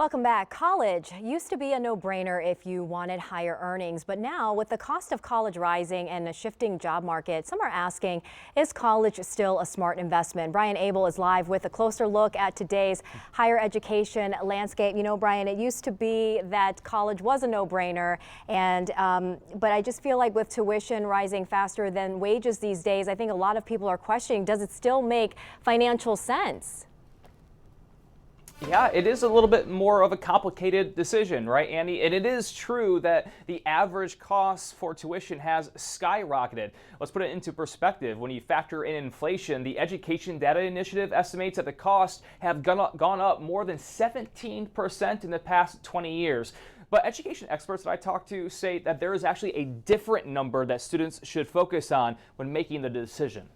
Welcome back. College used to be a no-brainer if you wanted higher earnings, but now with the cost of college rising and a shifting job market, some are asking, is college still a smart investment? Brian Abel is live with a closer look at today's higher education landscape. You know, Brian, it used to be that college was a no-brainer, but I just feel like with tuition rising faster than wages these days, I think a lot of people are questioning, does it still make financial sense? Yeah, it is a little bit more of a complicated decision, right, Andy? And it is true that the average cost for tuition has skyrocketed. Let's put it into perspective. When you factor in inflation, the Education Data Initiative estimates that the costs have gone up more than 17% in the past 20 years. But education experts that I talk to say that there is actually a different number that students should focus on when making the decision.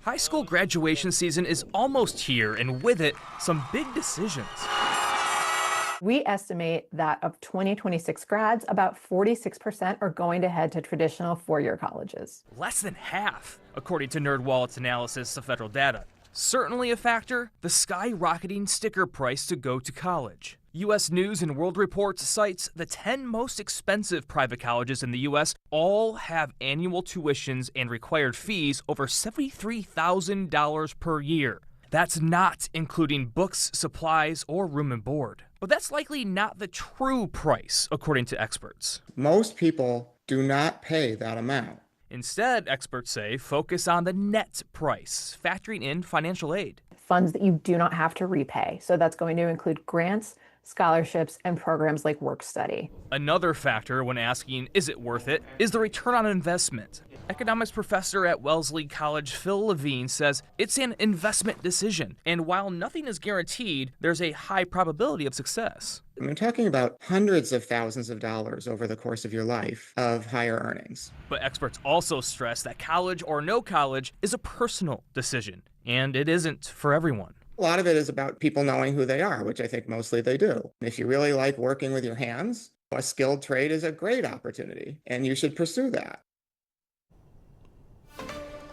High school graduation season is almost here, and with it, some big decisions. We estimate that of 2026 grads, about 46% are going to head to traditional four-year colleges. Less than half, according to NerdWallet's analysis of federal data. Certainly a factor, the skyrocketing sticker price to go to college. U.S. News and World Report cites the 10 most expensive private colleges in the U.S. all have annual tuitions and required fees over $73,000 per year. That's not including books, supplies, or room and board. But that's likely not the true price, according to experts. Most people do not pay that amount. Instead, experts say, focus on the net price, factoring in financial aid. Funds that you do not have to repay. So that's going to include grants, scholarships, and programs like work study. Another factor when asking, is it worth it, is the return on investment. Economics professor at Wellesley College, Phil Levine, says it's an investment decision. And while nothing is guaranteed, there's a high probability of success. We're talking about hundreds of thousands of dollars over the course of your life of higher earnings. But experts also stress that college or no college is a personal decision, and it isn't for everyone. A lot of it is about people knowing who they are, which I think mostly they do. If you really like working with your hands, a skilled trade is a great opportunity, and you should pursue that.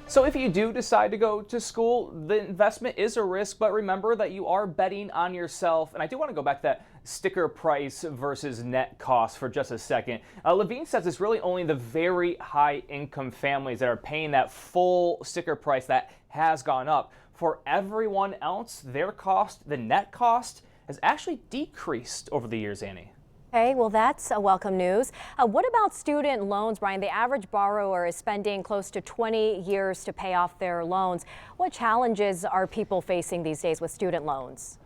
So if you do decide to go to school, the investment is a risk, but remember that you are betting on yourself. And I do want to go back to that sticker price versus net cost for just a second. Levine says it's really only the very high income families that are paying that full sticker price that has gone up. For everyone else, their cost, the net cost, has actually decreased over the years, Annie. Okay, well, that's a welcome news. What about student loans, Brian? The average borrower is spending close to 20 years to pay off their loans. What challenges are people facing these days with student loans?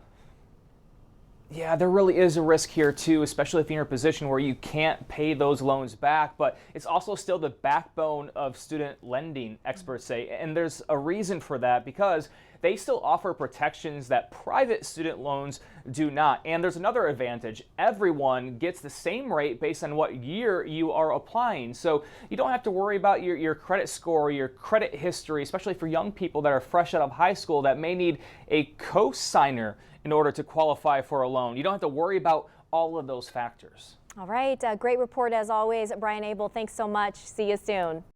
Yeah, there really is a risk here too, especially if you're in a position where you can't pay those loans back, but it's also still the backbone of student lending, experts say. And there's a reason for that because they still offer protections that private student loans do not. And there's another advantage. Everyone gets the same rate based on what year you are applying. So you don't have to worry about your credit score, your credit history, especially for young people that are fresh out of high school that may need a co-signer in order to qualify for a loan. You don't have to worry about all of those factors. All right, great report as always. Brian Abel, thanks so much. See you soon.